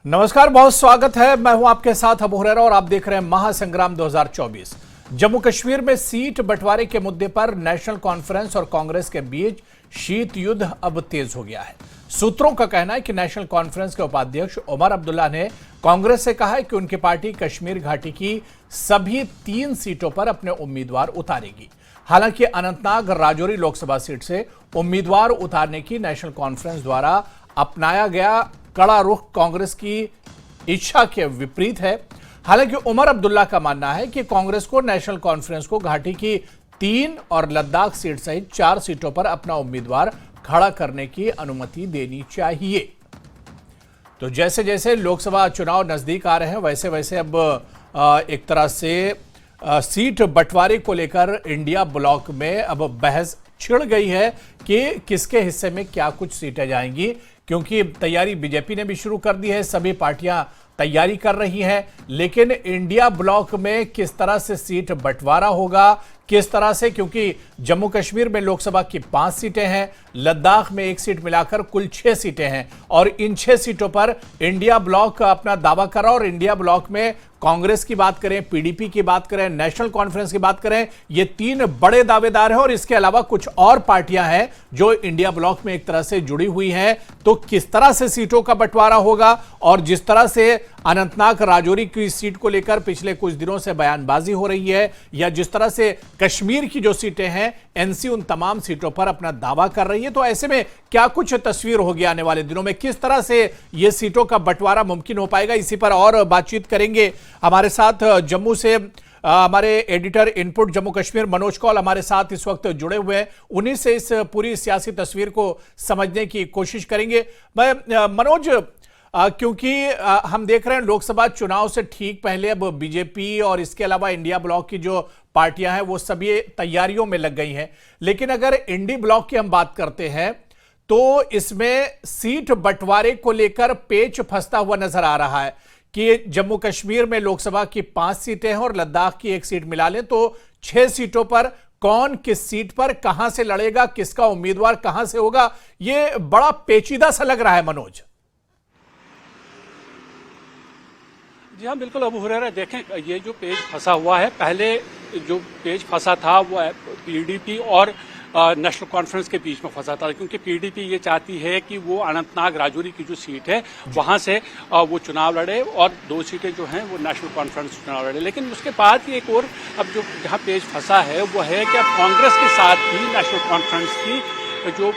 नमस्कार, बहुत स्वागत है। मैं हूं आपके साथ अबू हुरैरा और आप देख रहे हैं महासंग्राम 2024। जम्मू कश्मीर में सीट बंटवारे के मुद्दे पर नेशनल कॉन्फ्रेंस और कांग्रेस के बीच शीत युद्ध अब तेज हो गया है। सूत्रों का कहना है कि नेशनल कॉन्फ्रेंस के उपाध्यक्ष उमर अब्दुल्ला ने कांग्रेस से कहा है कि उनकी पार्टी कश्मीर घाटी की सभी 3 सीटों पर अपने उम्मीदवार उतारेगी। हालांकि अनंतनाग राजौरी लोकसभा सीट से उम्मीदवार उतारने की नेशनल कॉन्फ्रेंस द्वारा अपनाया गया कड़ा रुख कांग्रेस की इच्छा के विपरीत है। हालांकि उमर अब्दुल्ला का मानना है कि कांग्रेस को नेशनल कॉन्फ्रेंस को घाटी की 3 और लद्दाख सीट सहित 4 सीटों पर अपना उम्मीदवार खड़ा करने की अनुमति देनी चाहिए। तो जैसे जैसे लोकसभा चुनाव नजदीक आ रहे हैं वैसे वैसे अब एक तरह से सीट बंटवारे को लेकर इंडिया ब्लॉक में अब बहस छिड़ गई है कि किसके हिस्से में क्या कुछ सीटें जाएंगी, क्योंकि तैयारी बीजेपी ने भी शुरू कर दी है। सभी पार्टियां तैयारी कर रही हैं, लेकिन इंडिया ब्लॉक में किस तरह से सीट बंटवारा होगा, किस तरह से, क्योंकि जम्मू कश्मीर में लोकसभा की 5 सीटें हैं, लद्दाख में 1 सीट मिलाकर कुल 6 सीटें हैं और इन 6 सीटों पर इंडिया ब्लॉक अपना दावा कर रहा है। और इंडिया ब्लॉक में कांग्रेस की बात करें, पीडीपी की बात करें, नेशनल कॉन्फ्रेंस की बात करें, ये 3 बड़े दावेदार हैं और इसके अलावा कुछ और पार्टियां हैं जो इंडिया ब्लॉक में एक तरह से जुड़ी हुई हैं। तो किस तरह से सीटों का बंटवारा होगा और जिस तरह से अनंतनाग राजौरी की सीट को लेकर पिछले कुछ दिनों से बयानबाजी हो रही है, या जिस तरह से कश्मीर की जो सीटें हैं एनसी उन तमाम सीटों पर अपना दावा कर रही है, तो ऐसे में क्या कुछ तस्वीर होगी आने वाले दिनों में, किस तरह से ये सीटों का बंटवारा मुमकिन हो पाएगा, इसी पर और बातचीत करेंगे। हमारे साथ जम्मू से हमारे एडिटर इनपुट जम्मू कश्मीर मनोज कौल हमारे साथ इस वक्त जुड़े हुए हैं, उन्हीं से इस पूरी सियासी तस्वीर को समझने की कोशिश करेंगे। मैं मनोज, क्योंकि हम देख रहे हैं लोकसभा चुनाव से ठीक पहले अब बीजेपी और इसके अलावा इंडिया ब्लॉक की जो पार्टियां हैं वो सभी तैयारियों में लग गई हैं, लेकिन अगर इंडी ब्लॉक की हम बात करते हैं तो इसमें सीट बंटवारे को लेकर पेच फंसता हुआ नजर आ रहा है कि जम्मू कश्मीर में लोकसभा की 5 सीटें हैं और लद्दाख की 1 सीट मिला लें तो 6 सीटों पर कौन किस सीट पर कहां से लड़ेगा, किसका उम्मीदवार कहां से होगा, यह बड़ा पेचीदा सा लग रहा है। मनोज जी हाँ, बिल्कुल अबू हुरैरा, देखें ये जो पेज फंसा हुआ है, पहले जो पेज फंसा था वो पीडीपी और नेशनल कॉन्फ्रेंस के बीच में फंसा था, क्योंकि पीडीपी ये चाहती है कि वो अनंतनाग राजौरी की जो सीट है वहां से वो चुनाव लड़े और 2 सीटें जो हैं वो नेशनल कॉन्फ्रेंस चुनाव लड़े। लेकिन उसके बाद एक और अब जो जहां पेज फंसा है वो है कि अब कांग्रेस के साथ भी नेशनल कॉन्फ्रेंस की जो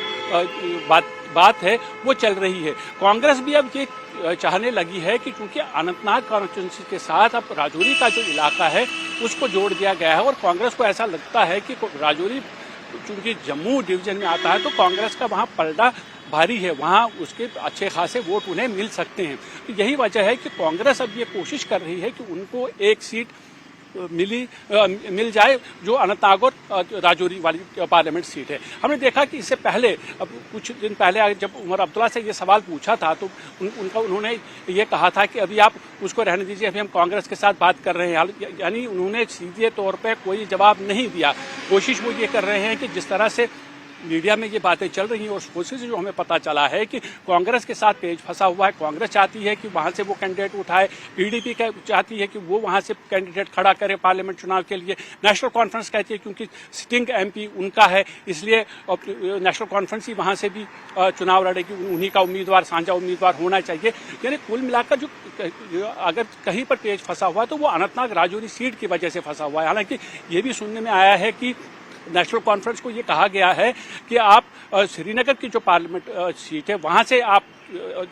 बात है वो चल रही है। कांग्रेस भी अब ये चाहने लगी है कि क्योंकि अनंतनाग कॉन्स्टिट्यूंसी के साथ अब राजौरी का जो इलाका है उसको जोड़ दिया गया है और कांग्रेस को ऐसा लगता है कि राजौरी चूंकि जम्मू डिवीजन में आता है तो कांग्रेस का वहां पलड़ा भारी है, वहां उसके अच्छे खासे वोट उन्हें मिल सकते हैं। तो यही वजह है कि कांग्रेस अब ये कोशिश कर रही है कि उनको 1 सीट मिल जाए जो अनंतनाग और राजौरी वाली पार्लियामेंट सीट है। हमने देखा कि इससे पहले, अब कुछ दिन पहले जब उमर अब्दुल्ला से ये सवाल पूछा था तो उन्होंने ये कहा था कि अभी आप उसको रहने दीजिए, अभी हम कांग्रेस के साथ बात कर रहे हैं। यानी उन्होंने सीधे तौर पर कोई जवाब नहीं दिया। कोशिश वो ये कर रहे हैं कि जिस तरह से मीडिया में ये बातें चल रही हैं और सोर्सेज से जो हमें पता चला है कि कांग्रेस के साथ पेज फंसा हुआ है। कांग्रेस चाहती है कि वहां से वो कैंडिडेट उठाए, पीडीपी चाहती है कि वो वहां से कैंडिडेट खड़ा करे पार्लियामेंट चुनाव के लिए। नेशनल कॉन्फ्रेंस कहती है क्योंकि सिटिंग एमपी उनका है इसलिए नेशनल कॉन्फ्रेंस ही वहां से भी चुनाव लड़ेगी, उन्हीं का उम्मीदवार, साझा उम्मीदवार होना चाहिए। यानी कुल मिलाकर जो अगर कहीं पर पेज फंसा हुआ है तो वो अनंतनाग राजौरी सीट की वजह से फंसा हुआ है। हालांकि ये भी सुनने में आया है कि नेशनल कॉन्फ्रेंस को ये कहा गया है कि आप श्रीनगर की जो पार्लियामेंट सीट है वहां से आप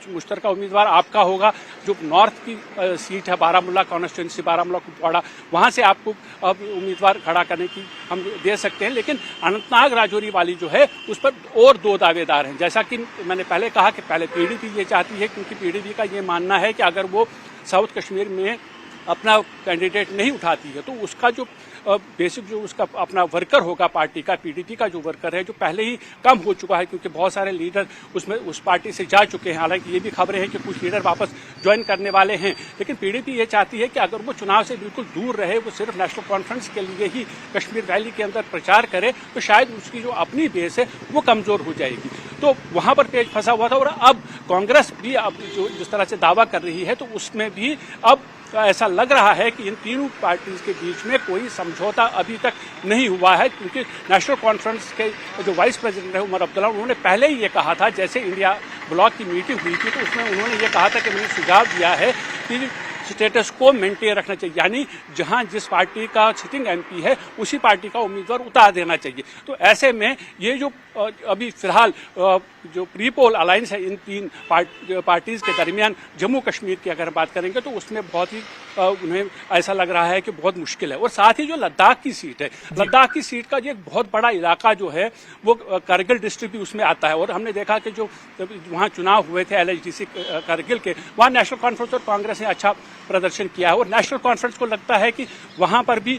मुश्तरका उम्मीदवार आपका होगा, जो नॉर्थ की सीट है बारामूला कॉन्स्टिट्यूंसी, बारामूला कुपवाड़ा, वहां से आपको अब उम्मीदवार खड़ा करने की हम दे सकते हैं। लेकिन अनंतनाग राजौरी वाली जो है उस पर और 2 दावेदार हैं। जैसा कि मैंने पहले कहा कि पहले पीडीपी ये चाहती है, क्योंकि पीडीपी का ये मानना है कि अगर वो साउथ कश्मीर में अपना कैंडिडेट नहीं उठाती है तो उसका जो बेसिक जो उसका अपना वर्कर होगा पार्टी का, पीडीपी का जो वर्कर है जो पहले ही कम हो चुका है क्योंकि बहुत सारे लीडर उसमें उस पार्टी से जा चुके हैं। हालांकि ये भी खबरें हैं कि कुछ लीडर वापस ज्वाइन करने वाले हैं, लेकिन पीडीपी ये चाहती है कि अगर वो चुनाव से बिल्कुल दूर रहे, वो सिर्फ नेशनल कॉन्फ्रेंस के लिए ही कश्मीर वैली के अंदर प्रचार करे तो शायद उसकी जो अपनी बेस है वो कमजोर हो जाएगी। तो वहां पर पेच फंसा हुआ था। और अब कांग्रेस भी अब जो जिस तरह से दावा कर रही है, तो उसमें भी अब ऐसा लग रहा है कि इन तीनों पार्टीज के बीच में कोई समझौता अभी तक नहीं हुआ है, क्योंकि नेशनल कॉन्फ्रेंस के जो वाइस प्रेसिडेंट है उमर अब्दुल्ला, उन्होंने पहले ही ये कहा था, जैसे इंडिया ब्लॉक की मीटिंग हुई थी तो उसमें उन्होंने ये कहा था कि मैंने सुझाव दिया है कि स्टेटस को मेंटेन रखना चाहिए, यानी जहां जिस पार्टी का सिटिंग एमपी है उसी पार्टी का उम्मीदवार उतार देना चाहिए। तो ऐसे में ये जो अभी फिलहाल जो प्री पोल अलायंस है इन तीन पार्टीज के दरमियान जम्मू कश्मीर की अगर बात करेंगे तो उसमें बहुत ही उन्हें ऐसा लग रहा है कि बहुत मुश्किल है। और साथ ही जो लद्दाख की सीट है, लद्दाख की सीट का जो एक बहुत बड़ा इलाका जो है वो करगिल डिस्ट्रिक्ट भी उसमें आता है। और हमने देखा कि जो वहाँ चुनाव हुए थे LHDC करगिल के, वहाँ नेशनल कॉन्फ्रेंस और कांग्रेस ने अच्छा प्रदर्शन किया है। और नेशनल कॉन्फ्रेंस को लगता है कि वहाँ पर भी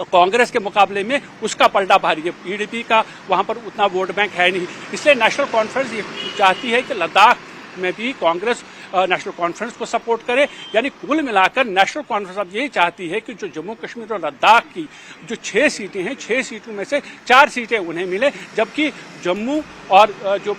कांग्रेस के मुकाबले में उसका पलड़ा भारी है, PDP का वहां पर उतना वोट बैंक है नहीं। इसलिए नेशनल कॉन्फ्रेंस ये चाहती है कि लद्दाख में भी कांग्रेस नेशनल कॉन्फ्रेंस को सपोर्ट करे। यानी कुल मिलाकर नेशनल कॉन्फ्रेंस अब यही चाहती है कि जो जम्मू कश्मीर और लद्दाख की जो 6 सीटें हैं, 6 सीटों में से 4 सीटें उन्हें मिले, जबकि जम्मू और जो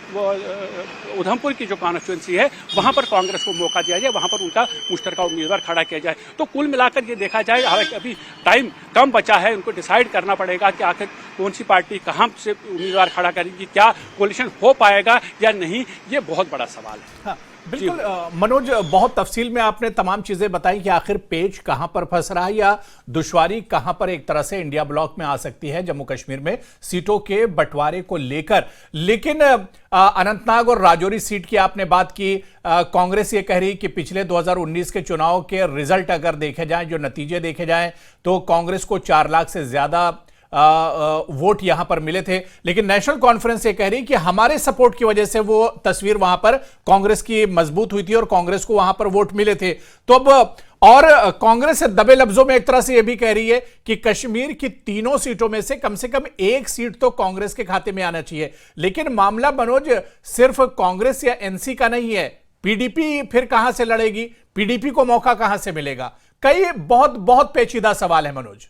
उधमपुर की जो कॉन्स्टिट्यूंसी है वहां पर कांग्रेस को मौका दिया जाए, वहां पर उनका मुश्तरका उम्मीदवार खड़ा किया जाए। तो कुल मिलाकर ये देखा जाए, हालांकि अभी टाइम कम बचा है, उनको डिसाइड करना पड़ेगा कि आखिर कौन सी पार्टी कहां से उम्मीदवार खड़ा करेगी, क्या कोलिशन हो पाएगा या नहीं, ये बहुत बड़ा सवाल है। हाँ, बिल्कुल मनोज, बहुत तफसील में आपने तमाम चीजें बताई कि आखिर पेच कहां पर फंस रहा है या दुश्वारी कहां पर एक तरह से इंडिया ब्लॉक में आ सकती है जम्मू कश्मीर में सीटों के बंटवारे को लेकर। लेकिन अनंतनाग और राजौरी सीट की आपने बात की, कांग्रेस ये कह रही कि पिछले 2019 के चुनाव के रिजल्ट अगर देखे जाएं, जो नतीजे देखे जाएं, तो कांग्रेस को 4 लाख से ज्यादा वोट यहां पर मिले थे। लेकिन नेशनल कॉन्फ्रेंस ये कह रही कि हमारे सपोर्ट की वजह से वो तस्वीर वहां पर कांग्रेस की मजबूत हुई थी और कांग्रेस को वहां पर वोट मिले थे। तो अब और कांग्रेस से दबे लफ्जों में एक तरह से यह भी कह रही है कि कश्मीर की तीनों सीटों में से कम 1 सीट तो कांग्रेस के खाते में आना चाहिए। लेकिन मामला मनोज सिर्फ कांग्रेस या एनसी का नहीं है, PDP फिर कहां से लड़ेगी, PDP को मौका कहां से मिलेगा? कई बहुत पेचीदा सवाल है मनोज।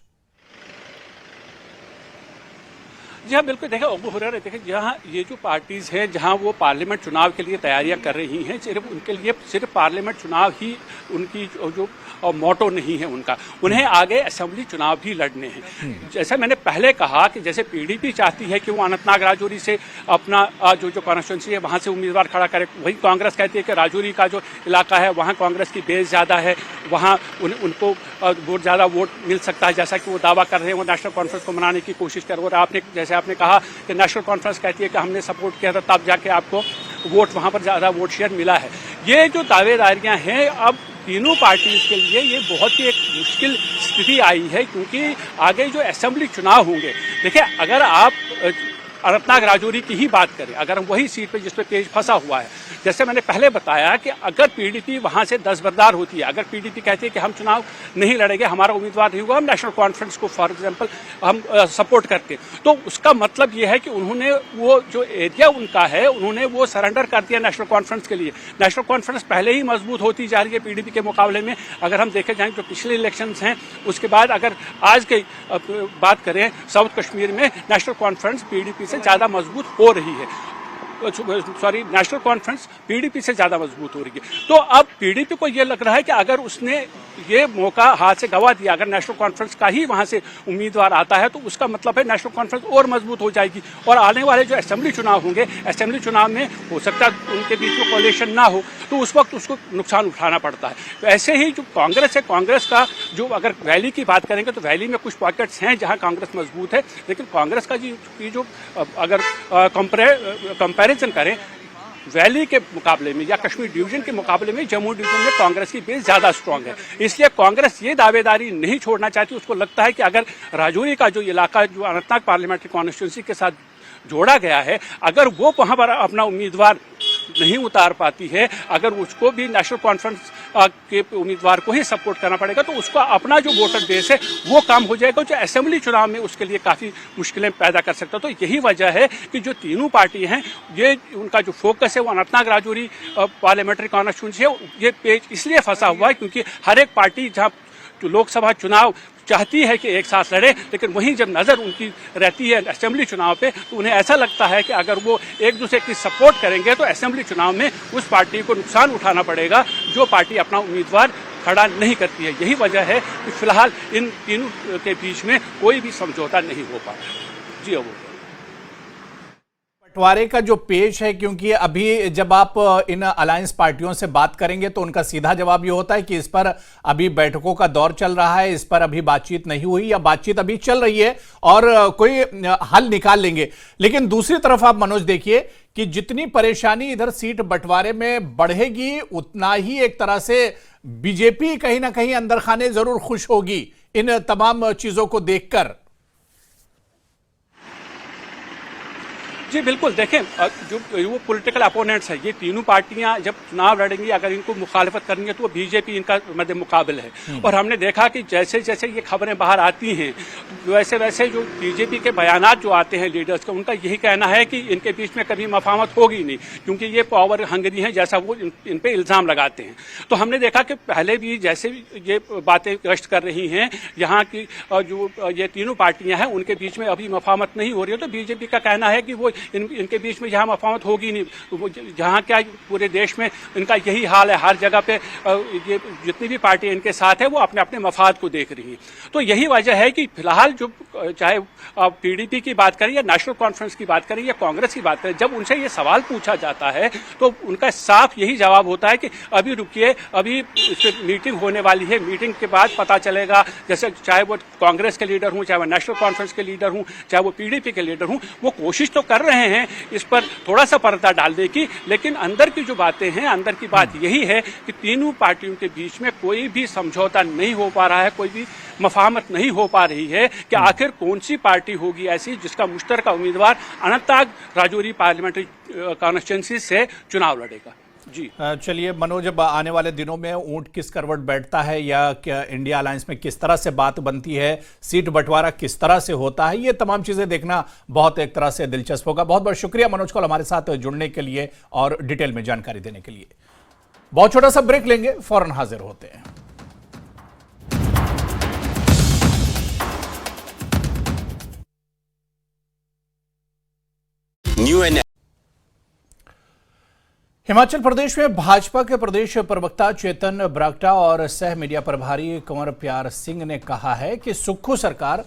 जी हाँ, बिल्कुल। देखिए अबू हुरैरा, देखिए जहाँ ये जो पार्टीज हैं, जहाँ वो पार्लियामेंट चुनाव के लिए तैयारियां कर रही हैं, सिर्फ उनके लिए सिर्फ पार्लियामेंट चुनाव ही उनकी जो मोटो नहीं है उनका, उन्हें आगे असेंबली चुनाव भी लड़ने हैं। जैसे मैंने पहले कहा कि जैसे PDP चाहती है कि वो अनंतनाग राजौरी से अपना जो कॉन्स्टिट्यूंसी है वहाँ से उम्मीदवार खड़ा करे, वही कांग्रेस कहती है कि राजौरी का जो इलाका है वहाँ कांग्रेस की बेस ज़्यादा है, वहाँ उनको ज़्यादा वोट मिल सकता है, जैसा कि वो दावा कर रहे हैं। वो नेशनल कॉन्फ्रेंस को मनाने की कोशिश कर रहे हैं। जैसे आपने कहा कि नेशनल कॉन्फ्रेंस कहती है कि हमने सपोर्ट किया था, तब जाके आपको वोट वहाँ पर ज़्यादा वोट शेयर मिला है। ये जो दावेदारियाँ हैं, अब तीनों पार्टीज के लिए ये बहुत ही एक मुश्किल स्थिति आई है, क्योंकि आगे जो असेंबली चुनाव होंगे, देखिए अगर आप अनंतनाग राजौरी की ही बात करें, अगर हम वही सीट पे जिस पे पेच फंसा हुआ है, जैसे मैंने पहले बताया कि अगर PDP वहां से दस्तबरदार होती है, अगर PDP कहती है कि हम चुनाव नहीं लड़ेंगे, हमारा उम्मीदवार नहीं होगा, हम नेशनल कॉन्फ्रेंस को फॉर एग्जांपल हम सपोर्ट करते, तो उसका मतलब ये है कि उन्होंने वो जो एरिया उनका है उन्होंने वो सरेंडर कर दिया नेशनल कॉन्फ्रेंस के लिए। नेशनल कॉन्फ्रेंस पहले ही मजबूत होती जा रही है PDP के मुकाबले में। अगर हम देखे जाएँ जो पिछले इलेक्शन हैं, उसके बाद अगर आज की बात करें, साउथ कश्मीर में नेशनल कॉन्फ्रेंस PDP से ज्यादा मजबूत हो रही है, नेशनल कॉन्फ्रेंस PDP से ज्यादा मजबूत हो रही है। तो अब PDP को यह लग रहा है कि अगर उसने ये मौका हाथ से गवा दिया, अगर नेशनल कॉन्फ्रेंस का ही वहां से उम्मीदवार आता है, तो उसका मतलब है नेशनल कॉन्फ्रेंस और मजबूत हो जाएगी। और आने वाले जो असेंबली चुनाव होंगे, असेंबली चुनाव में हो सकता है उनके बीच में कोalition ना हो, तो उस वक्त उसको नुकसान उठाना पड़ता है। तो ऐसे ही जो कांग्रेस है, कांग्रेस का जो अगर वैली की बात करेंगे तो वैली में कुछ पॉकेट्स हैं जहां कांग्रेस मजबूत है, लेकिन कांग्रेस का जो अगर कंपैरिजन करें वैली के मुकाबले में या कश्मीर डिवीजन के मुकाबले में, जम्मू डिवीजन में कांग्रेस की बेस ज्यादा स्ट्रांग है। इसलिए कांग्रेस ये दावेदारी नहीं छोड़ना चाहती। उसको लगता है कि अगर राजौरी का जो इलाका जो अनंतनाग पार्लियामेंट्री कॉन्स्टिट्यूंसी के साथ जोड़ा गया है, अगर वो वहां पर अपना उम्मीदवार नहीं उतार पाती है, अगर उसको भी नेशनल कॉन्फ्रेंस के उम्मीदवार को ही सपोर्ट करना पड़ेगा, तो उसका अपना जो वोटर बेस है वो कम हो जाएगा, जो असेंबली चुनाव में उसके लिए काफ़ी मुश्किलें पैदा कर सकता है। तो यही वजह है कि जो तीनों पार्टी हैं, ये उनका जो फोकस है वो अनंतनाग राजौरी पार्लियामेंट्री कॉन्स्टिट्यूंसी है। ये पेच इसलिए फंसा हुआ है क्योंकि हर एक पार्टी जहाँ लोकसभा चुनाव चाहती है कि एक साथ लड़े, लेकिन वहीं जब नज़र उनकी रहती है असेंबली चुनाव पे तो उन्हें ऐसा लगता है कि अगर वो एक दूसरे की सपोर्ट करेंगे तो असेंबली चुनाव में उस पार्टी को नुकसान उठाना पड़ेगा जो पार्टी अपना उम्मीदवार खड़ा नहीं करती है। यही वजह है कि फिलहाल इन तीनों के बीच में कोई भी समझौता नहीं हो पा रहा। जी अबू। बंटवारे का जो पेच है, क्योंकि अभी जब आप इन अलायंस पार्टियों से बात करेंगे तो उनका सीधा जवाब ये होता है कि इस पर अभी बैठकों का दौर चल रहा है, इस पर अभी बातचीत नहीं हुई या बातचीत अभी चल रही है और कोई हल निकाल लेंगे। लेकिन दूसरी तरफ आप मनोज देखिए कि जितनी परेशानी इधर सीट बंटवारे में बढ़ेगी उतना ही एक तरह से बीजेपी कहीं ना कहीं अंदर खाने जरूर खुश होगी इन तमाम चीजों को देखकर। जी बिल्कुल, देखें जो वो पॉलिटिकल अपोनेंट्स है, ये तीनों पार्टियां जब चुनाव लड़ेंगी अगर इनको मुखालफत करेंगे तो वो बीजेपी इनका मद्दे मुकाबिल है। और हमने देखा कि जैसे जैसे ये खबरें बाहर आती हैं वैसे वैसे जो बीजेपी के बयानात जो आते हैं लीडर्स का, उनका यही कहना है कि इनके बीच में कभी मफामत होगी नहीं क्योंकि ये पावर हंगरी हैं, जैसा वो इन पे इल्ज़ाम लगाते हैं। तो हमने देखा कि पहले भी जैसे ये बातें गश्त कर रही हैं यहाँ की जो ये तीनों पार्टियां हैं उनके बीच में अभी मफामत नहीं हो रही है, तो बीजेपी का कहना है कि वो इनके बीच में यहाँ मफामत होगी नहीं। जहाँ क्या पूरे देश में इनका यही हाल है, हर जगह पे ये जितनी भी पार्टी इनके साथ है वो अपने अपने मफाद को देख रही हैं। तो यही वजह है कि फिलहाल जो चाहे पीडीपी की बात करें या नेशनल कॉन्फ्रेंस की बात करें या कांग्रेस की बात करें, जब उनसे ये सवाल पूछा जाता है तो उनका साफ यही जवाब होता है कि अभी रुकिए, अभी मीटिंग होने वाली है, मीटिंग के बाद पता चलेगा। जैसे चाहे वो कांग्रेस के लीडर हूँ, चाहे वो नेशनल कॉन्फ्रेंस के लीडर हूँ, चाहे वो पीडीपी के लीडर हूँ, वो कोशिश तो कर रहे हैं इस पर थोड़ा सा पर्दा डालने की, लेकिन अंदर की जो बातें हैं, अंदर की बात यही है कि तीनों पार्टियों के बीच में कोई भी समझौता नहीं हो पा रहा है, कोई भी मफाहमत नहीं हो पा रही है कि आखिर कौन सी पार्टी होगी ऐसी जिसका मुश्तरका उम्मीदवार अनंतनाग राजौरी पार्लियामेंट्री कॉन्स्टिट्यूंसी से चुनाव लड़ेगा। जी चलिए मनोज, अब आने वाले दिनों में ऊंट किस करवट बैठता है या क्या इंडिया अलायंस में किस तरह से बात बनती है, सीट बंटवारा किस तरह से होता है, ये तमाम चीजें देखना बहुत एक तरह से दिलचस्प होगा। बहुत बहुत शुक्रिया मनोज कौल हमारे साथ जुड़ने के लिए और डिटेल में जानकारी देने के लिए। बहुत छोटा सा ब्रेक लेंगे, फौरन हाजिर होते हैं। हिमाचल प्रदेश में भाजपा के प्रदेश प्रवक्ता चेतन ब्राक्टा और सह मीडिया प्रभारी कंवर प्यार सिंह ने कहा है कि सुक्खू सरकार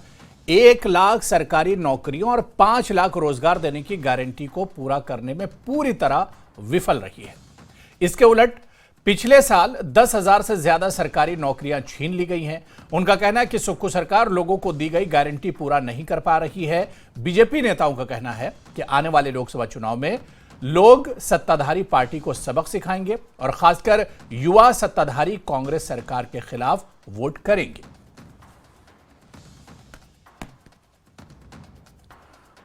1 लाख सरकारी नौकरियों और 5 लाख रोजगार देने की गारंटी को पूरा करने में पूरी तरह विफल रही है। इसके उलट पिछले साल 10,000 से ज्यादा सरकारी नौकरियां छीन ली गई हैं। उनका कहना है कि सुक्खू सरकार लोगों को दी गई गारंटी पूरा नहीं कर पा रही है। बीजेपी नेताओं का कहना है कि आने वाले लोकसभा चुनाव में लोग सत्ताधारी पार्टी को सबक सिखाएंगे और खासकर युवा सत्ताधारी कांग्रेस सरकार के खिलाफ वोट करेंगे।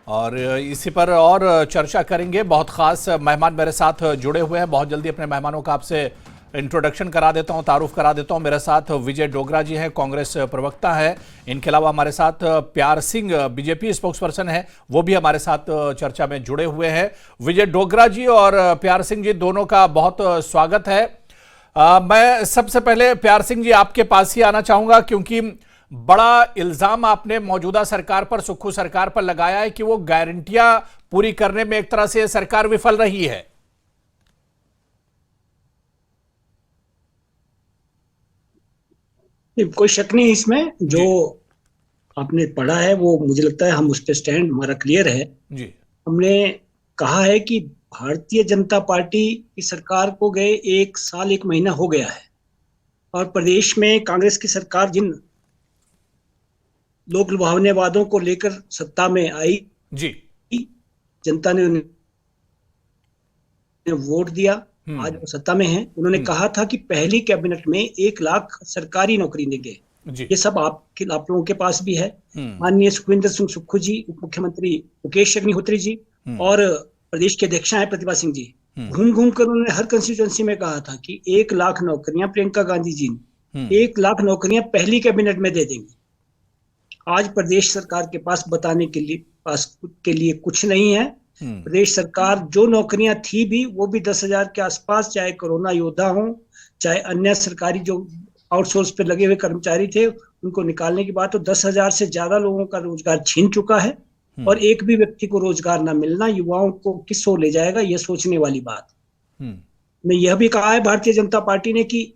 और इसी पर और चर्चा करेंगे। बहुत खास मेहमान मेरे साथ जुड़े हुए हैं। बहुत जल्दी अपने मेहमानों का आपसे इंट्रोडक्शन करा देता हूं, तारुफ करा देता हूं। मेरे साथ विजय डोगरा जी हैं, कांग्रेस प्रवक्ता हैं। इनके अलावा हमारे साथ प्यार सिंह बीजेपी स्पोक्सपर्सन हैं, वो भी हमारे साथ चर्चा में जुड़े हुए हैं। विजय डोगरा जी और प्यार सिंह जी दोनों का बहुत स्वागत है। मैं सबसे पहले प्यार सिंह जी आपके पास ही आना चाहूंगा क्योंकि बड़ा इल्जाम आपने मौजूदा सरकार पर, सुक्खू सरकार पर लगाया है कि वो गारंटियां पूरी करने में एक तरह से सरकार विफल रही है। कोई शक नहीं इसमें, जो आपने पढ़ा है वो मुझे लगता है हम उस पर स्टैंड हमारा क्लियर है जी। हमने कहा है कि भारतीय जनता पार्टी की सरकार को गए 1 साल 1 महीना हो गया है और प्रदेश में कांग्रेस की सरकार जिन लोक लुभावने वादों को लेकर सत्ता में आई जी, जनता ने उन्हें वोट दिया, आज वो सत्ता में हैं। उन्होंने कहा था कि पहली कैबिनेट में 1 लाख सरकारी नौकरी देंगे। ये सब आप लोगों के पास भी है। माननीय सुखविंदर सिंह सुक्खू जी, उप मुख्यमंत्री मुकेश अग्निहोत्री जी और प्रदेश के अध्यक्ष हैं प्रतिभा सिंह जी, घूम घूम कर उन्होंने हर कंस्टिट्यूएंसी में कहा था कि 1 लाख नौकरियां प्रियंका गांधी जी ने 1 लाख नौकरियां पहली कैबिनेट में दे देंगे। आज प्रदेश सरकार के पास बताने के लिए कुछ नहीं है। प्रदेश सरकार जो नौकरियां थी भी वो भी 10,000 के आसपास, चाहे कोरोना योद्धा हो, चाहे अन्य सरकारी जो आउटसोर्स पे लगे हुए कर्मचारी थे, उनको निकालने के बाद तो 10,000 से ज्यादा लोगों का रोजगार छीन चुका है। और एक भी व्यक्ति को रोजगार ना मिलना युवाओं को किस ओर ले जाएगा, यह सोचने वाली बात। मैं यह भी कहा है भारतीय जनता पार्टी ने कि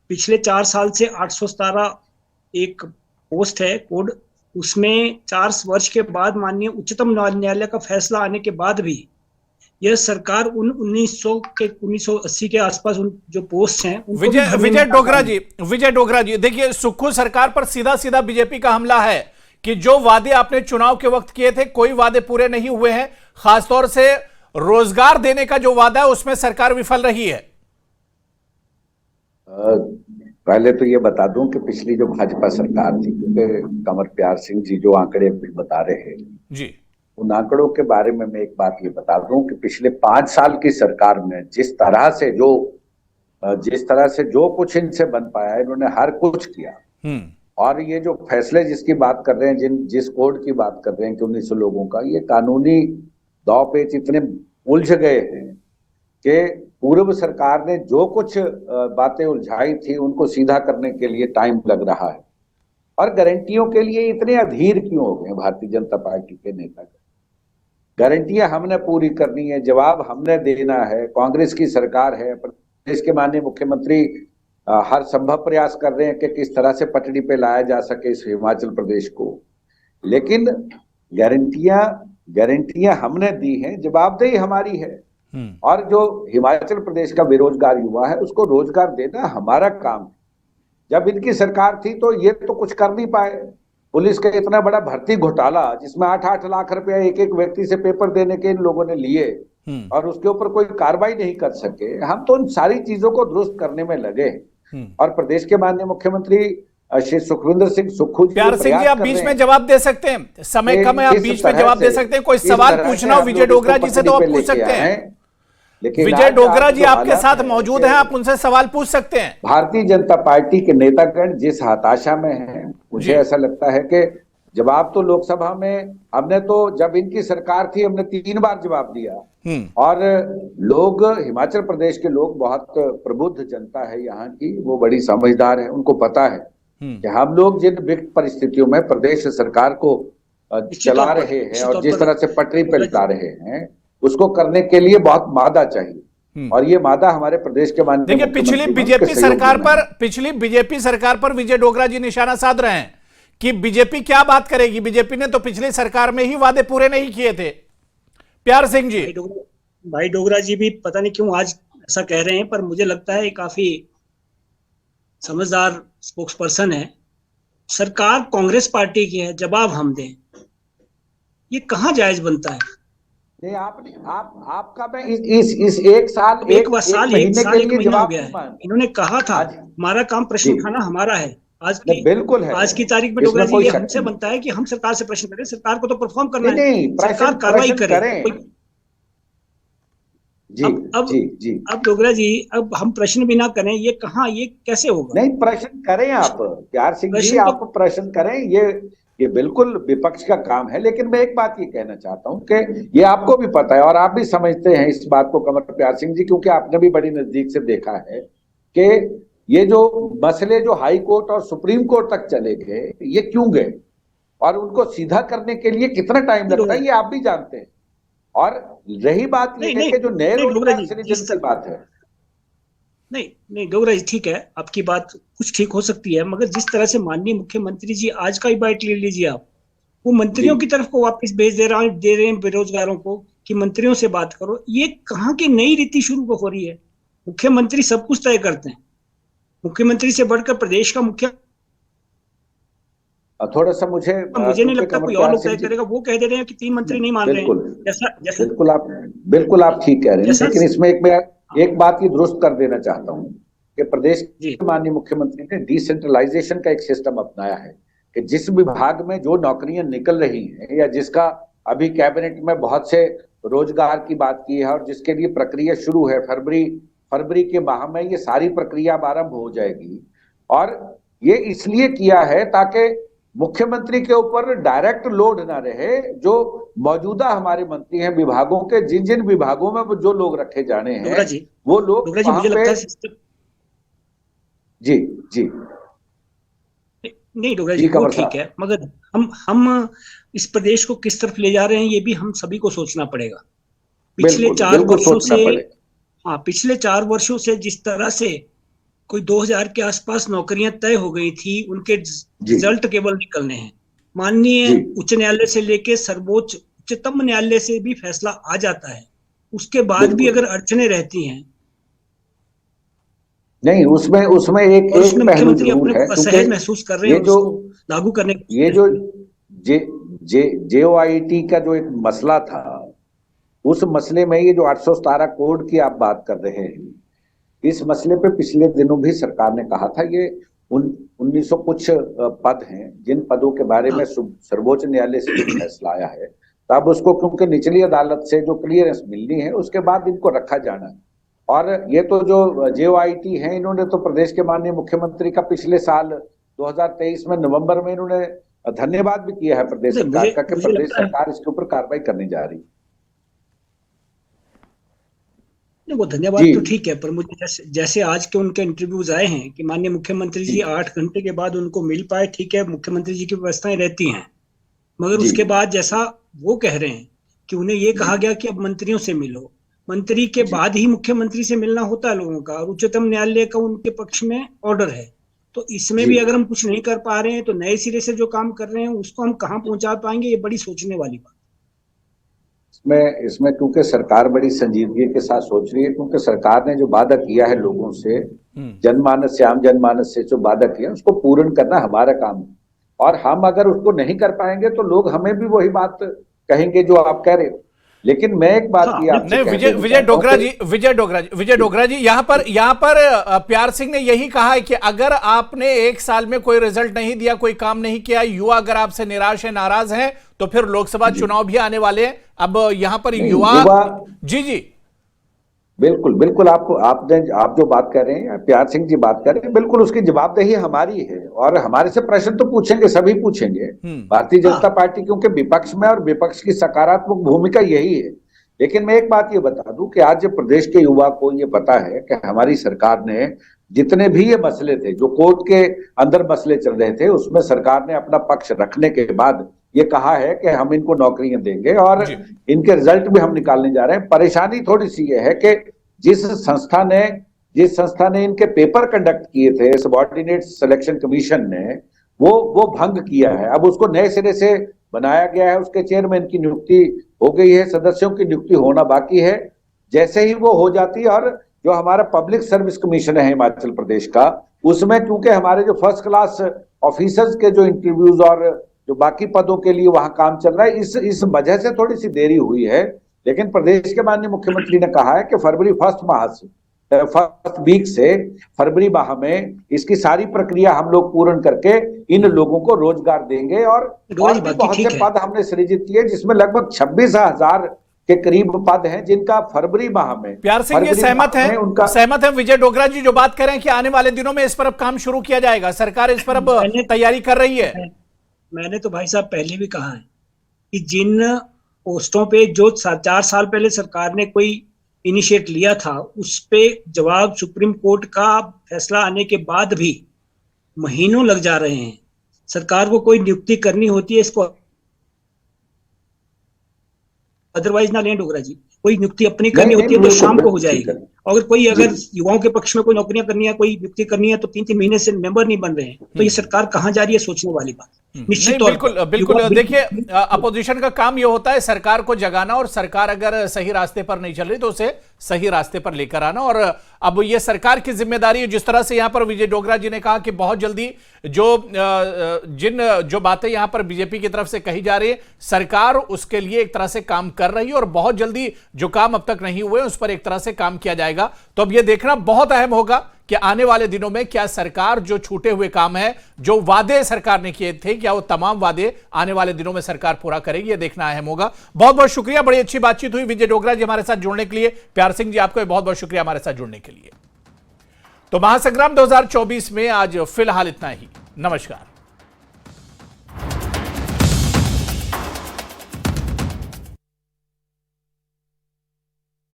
पिछले 4 साल से 817 एक पोस्ट है कोड, उसमें 4 वर्ष के बाद माननीय उच्चतम न्यायालय का फैसला आने के बाद भी यह सरकार उन 1980 के आसपास उन जो पोस्ट हैं विजय डोगरा जी देखिए, सुक्खू सरकार पर सीधा सीधा बीजेपी का हमला है कि जो वादे आपने चुनाव के वक्त किए थे कोई वादे पूरे नहीं हुए हैं, खासतौर से रोजगार देने का जो वादा है उसमें सरकार विफल रही है। पहले तो ये बता दूं कि पिछली जो भाजपा सरकार थी, क्योंकि कमर प्यार सिंह जी जो आंकड़े भी बता रहे हैं जी, उन आंकड़ों के बारे में मैं एक बात ये बता दूं कि पिछले 5 साल की सरकार में जिस तरह से जो कुछ इनसे बन पाया है, इन्होंने हर कुछ किया। और ये जो फैसले जिसकी बात कर रहे हैं, जिस कोड की बात कर रहे हैं कि 1900 लोगों का, ये कानूनी दांव पेच इतने उलझ गए हैं कि पूर्व सरकार ने जो कुछ बातें उलझाई थी उनको सीधा करने के लिए टाइम लग रहा है। और गारंटियों के लिए इतने अधीर क्यों हो गए भारतीय जनता पार्टी के नेता? गारंटियां हमने पूरी करनी है, जवाब हमने देना है। कांग्रेस की सरकार है, प्रदेश के माननीय मुख्यमंत्री हर संभव प्रयास कर रहे हैं कि किस तरह से पटड़ी पे लाया जा सके इस हिमाचल प्रदेश को, लेकिन गारंटियां हमने दी हैं, जवाबदेही हमारी है। और जो हिमाचल प्रदेश का बेरोजगार युवा है उसको रोजगार देना हमारा काम है। जब इनकी सरकार थी तो ये तो कुछ कर नहीं पाए। पुलिस का इतना बड़ा भर्ती घोटाला जिसमें 8-8 लाख रुपया एक व्यक्ति से पेपर देने के इन लोगों ने लिए और उसके ऊपर कोई कार्रवाई नहीं कर सके। हम तो उन सारी चीजों को दुरुस्त करने में लगे। और प्रदेश के माननीय मुख्यमंत्री श्री सुखविंदर सिंह सुक्खू जी, प्यार सिंह जी, आप बीच में जवाब दे सकते हैं, समय कम है, आप बीच में जवाब दे सकते हैं। कोई सवाल पूछना हो विजय डोगरा जी से तो आप पूछ सकते हैं। लेकिन विजय डोगरा जी आपके साथ मौजूद हैं, आप उनसे सवाल पूछ सकते हैं। भारतीय जनता पार्टी के नेतागण जिस हताशा में हैं, मुझे ऐसा लगता है कि जवाब तो लोकसभा में हमने तो जब इनकी सरकार थी हमने 3 बार जवाब दिया। और लोग, हिमाचल प्रदेश के लोग बहुत प्रबुद्ध जनता है यहाँ की, वो बड़ी समझदार है। उनको पता है कि हम लोग जिन विकट परिस्थितियों में प्रदेश सरकार को चला रहे हैं और जिस तरह से पटरी पे लगा रहे हैं उसको करने के लिए बहुत मादा चाहिए। और ये मादा हमारे प्रदेश के माननीय देखिए, पिछली बीजेपी सरकार पर विजय डोगरा जी निशाना साध रहे हैं कि बीजेपी क्या बात करेगी। बीजेपी ने तो पिछली सरकार में ही वादे पूरे नहीं किए थे। प्यार सिंह जी, भाई डोगरा जी भी पता नहीं क्यों आज ऐसा कह रहे हैं, पर मुझे लगता है काफी समझदार स्पोक्सपर्सन है। सरकार कांग्रेस पार्टी की है, जवाब हम दें, ये कहाँ जायज बनता है? नहीं, आपका मैं इस एक महीने हो गया है। इन्होंने कहा था हमारा काम प्रश्न उठाना हमारा है। बिल्कुल है। आज की तारीख में डोगरा जी, ये हमसे बनता है कि हम सरकार से प्रश्न करें, सरकार को तो परफॉर्म करना है, सरकार कार्रवाई करे। अब डोगरा जी, अब हम प्रश्न भी ना करें, ये कहाँ, ये कैसे होगा? नहीं, प्रश्न करें आप, प्यार सिंह जी, आप प्रश्न करें, ये बिल्कुल विपक्ष का काम है। लेकिन मैं एक बात ये कहना चाहता हूं कि ये आपको भी पता है और आप भी समझते हैं इस बात को, कमर प्यार सिंह जी, क्योंकि आपने भी बड़ी नजदीक से देखा है कि ये जो मसले जो हाई कोर्ट और सुप्रीम कोर्ट तक चले गए, ये क्यों गए और उनको सीधा करने के लिए कितना टाइम लगता है, ये आप भी जानते हैं। और रही बात ये है कि जो नए रोजगार सृजन की बात है, नहीं डोगरा जी, ठीक है, आपकी बात कुछ ठीक हो सकती है, मगर जिस तरह से माननीय मुख्यमंत्री जी, आज का ही बाइट ले लीजिए आप, वो मंत्रियों की तरफ को वापस भेज दे रहे हैं बेरोजगारों को कि मंत्रियों से बात करो। ये कहाँ की नई रीति शुरू हो रही है? मुख्यमंत्री सब कुछ तय करते हैं, मुख्यमंत्री से बढ़कर प्रदेश का मुख्य, थोड़ा सा मुझे नहीं लगता कोई और लोग तय करेगा। वो कह दे रहे हैं कि 3 मंत्री नहीं मान रहे हैं। बिल्कुल आप ठीक कह रहे हैं, लेकिन इसमें एक बात ये दुरुस्त कर देना चाहता हूँ कि प्रदेश के माननीय मुख्यमंत्री ने डिसेंट्रलाइजेशन का एक सिस्टम अपनाया है कि जिस विभाग में जो नौकरियां निकल रही हैं या जिसका अभी कैबिनेट में बहुत से रोजगार की बात की है और जिसके लिए प्रक्रिया शुरू है, फरवरी के माह में ये सारी प्रक्रिया आरंभ हो जाएगी। और ये इसलिए किया है ताकि मुख्यमंत्री के ऊपर डायरेक्ट लोड ना रहे। जो मौजूदा हमारे मंत्री हैं विभागों के, जिन विभागों में जो लोग रखे जाने हैं वो लोग मुझे लगता है जी नहीं डोगरा जी, वो ठीक है, मगर हम इस प्रदेश को किस तरफ ले जा रहे हैं ये भी हम सभी को सोचना पड़ेगा। पिछले 4 वर्षों से, हाँ, पिछले 4 वर्षों से जिस तरह से कोई 2000 के आसपास नौकरियां तय हो गई थी, उनके रिजल्ट केवल निकलने हैं। माननीय उच्च न्यायालय से लेके सर्वोच्च उच्चतम न्यायालय से भी फैसला आ जाता है, उसके बाद भी अगर अड़चने रहती हैं, नहीं, उसमें एक पहलू जरूर है, असहज महसूस कर रहे हैं जो लागू करने, ये जो JOIT का जो एक मसला था, उस मसले में ये जो 817 कोड की आप बात कर रहे हैं, इस मसले पे पिछले दिनों भी सरकार ने कहा था ये 1900 कुछ पद हैं जिन पदों के बारे में सर्वोच्च न्यायालय से फैसला आया है, तब उसको क्योंकि निचली अदालत से जो क्लियरेंस मिलनी है उसके बाद इनको रखा जाना है। और ये तो जो JOIT है, इन्होंने तो प्रदेश के माननीय मुख्यमंत्री का पिछले साल 2023 में नवंबर में इन्होंने धन्यवाद भी किया है प्रदेश सरकार का कि प्रदेश सरकार इसके ऊपर कार्रवाई करने जा रही है। वो धन्यवाद तो ठीक है, पर मुझे जैसे आज के उनके इंटरव्यूज आए हैं कि माननीय मुख्यमंत्री जी 8 घंटे के बाद उनको मिल पाए, ठीक है, मुख्यमंत्री जी की व्यवस्थाएं रहती हैं, मगर उसके बाद जैसा वो कह रहे हैं कि उन्हें ये कहा गया कि अब मंत्रियों से मिलो, मंत्री के बाद ही मुख्यमंत्री से मिलना होता है लोगों का, और उच्चतम न्यायालय का उनके पक्ष में ऑर्डर है। तो इसमें भी अगर हम कुछ नहीं कर पा रहे हैं तो नए सिरे से जो काम कर रहे हैं उसको हम कहाँ पहुंचा पाएंगे, ये बड़ी सोचने वाली बात। इसमें क्योंकि सरकार बड़ी संजीदगी के साथ सोच रही है, क्योंकि सरकार ने जो वादा किया है लोगों से, जनमानस से, आम जनमानस से जो वादा किया उसको पूर्ण करना हमारा काम है, और हम अगर उसको नहीं कर पाएंगे तो लोग हमें भी वही बात कहेंगे जो आप कह रहे हो। लेकिन मैं एक बात की आपसे विजय डोगरा जी यहाँ पर प्यार सिंह ने यही कहा है कि अगर आपने 1 साल में कोई रिजल्ट नहीं दिया, कोई काम नहीं किया, युवा अगर आपसे निराश है, नाराज हैं, तो फिर लोकसभा चुनाव भी आने वाले हैं। अब यहाँ पर युवा जी बिल्कुल आप जो बात कर रहे हैं, प्यार सिंह जी बात कर रहे हैं, बिल्कुल उसकी जवाबदेही हमारी है, और हमारे से प्रश्न तो पूछेंगे, सभी पूछेंगे। भारतीय जनता पार्टी क्योंकि विपक्ष में, और विपक्ष की सकारात्मक भूमिका यही है। लेकिन मैं एक बात ये बता दूं कि आज प्रदेश के युवा को ये पता है कि हमारी सरकार ने जितने भी ये मसले थे, जो कोर्ट के अंदर मसले चल रहे थे, उसमें सरकार ने अपना पक्ष रखने के बाद ये कहा है कि हम इनको नौकरियां देंगे और इनके रिजल्ट भी हम निकालने जा रहे हैं। परेशानी थोड़ी सी ये है कि जिस संस्था ने इनके पेपर कंडक्ट किए थे, सबऑर्डिनेट सिलेक्शन कमीशन ने, वो भंग किया है। अब उसको नए सिरे से बनाया गया है, उसके चेयरमैन की नियुक्ति हो गई है, सदस्यों की नियुक्ति होना बाकी है। जैसे ही वो हो जाती है, और जो हमारा पब्लिक सर्विस कमीशन है हिमाचल प्रदेश का, उसमें क्योंकि हमारे जो फर्स्ट क्लास ऑफिसर्स के जो इंटरव्यूज और जो बाकी पदों के लिए वहां काम चल रहा है, इस वजह से थोड़ी सी देरी हुई है। लेकिन प्रदेश के माननीय मुख्यमंत्री ने कहा है कि फरवरी फर्स्ट वीक से फरवरी माह में इसकी सारी प्रक्रिया हम लोग पूर्ण करके इन लोगों को रोजगार देंगे। और बहुत से पद हमने सृजित किए, जिसमें लगभग 26,000 के करीब पद हैं, जिनका फरवरी माह में। प्यार सिंह ये सहमत है विजय डोगरा जी जो बात कर रहे हैं कि आने वाले दिनों में इस पर अब काम शुरू किया जाएगा, सरकार इस पर अब तैयारी कर रही है। मैंने तो भाई साहब पहले भी कहा है कि जिन पोस्टों पे जो 4 साल पहले सरकार ने कोई इनिशिएट लिया था, उस पे जवाब सुप्रीम कोर्ट का फैसला आने के बाद भी महीनों लग जा रहे हैं। सरकार को कोई नियुक्ति करनी होती है, इसको अदरवाइज ना लें डोगरा जी, कोई नियुक्ति अपनी करनी होती है तो शाम को हो जाएगी। अगर कोई अगर युवाओं के पक्ष में कोई नौकरियां करनी है, कोई नियुक्ति करनी है, तो 3-3 महीने से मेंबर नहीं बन रहे हैं, तो ये सरकार कहाँ जा रही है, सोचने वाली बात। निश्चित तौर पर बिल्कुल देखिए, अपोजिशन का काम ये होता है सरकार को जगाना, और सरकार अगर सही रास्ते पर नहीं चल रही तो उसे सही रास्ते पर लेकर आना। और अब ये सरकार की जिम्मेदारी है। जिस तरह से यहां पर विजय डोगरा जी ने कहा कि बहुत जल्दी जो बातें यहां पर बीजेपी की तरफ से कही जा रही है, सरकार उसके लिए एक तरह से काम कर रही है, और बहुत जल्दी जो काम अब तक नहीं हुए उस पर एक तरह से काम किया जाएगा। तो अब यह देखना बहुत अहम होगा कि आने वाले दिनों में क्या सरकार जो छूटे हुए काम है, जो वादे सरकार ने किए थे, क्या वो तमाम वादे आने वाले दिनों में सरकार पूरा करेगी, ये देखना अहम होगा। बहुत बहुत शुक्रिया, बड़ी अच्छी बातचीत हुई विजय डोगरा जी हमारे साथ जुड़ने के लिए। प्यार सिंह जी आपको बहुत बहुत शुक्रिया हमारे साथ जुड़ने के लिए। तो महासंग्राम 2024 में आज फिलहाल इतना ही। नमस्कार।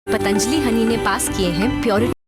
पतंजलि हनी ने पास किए हैं प्योरिटी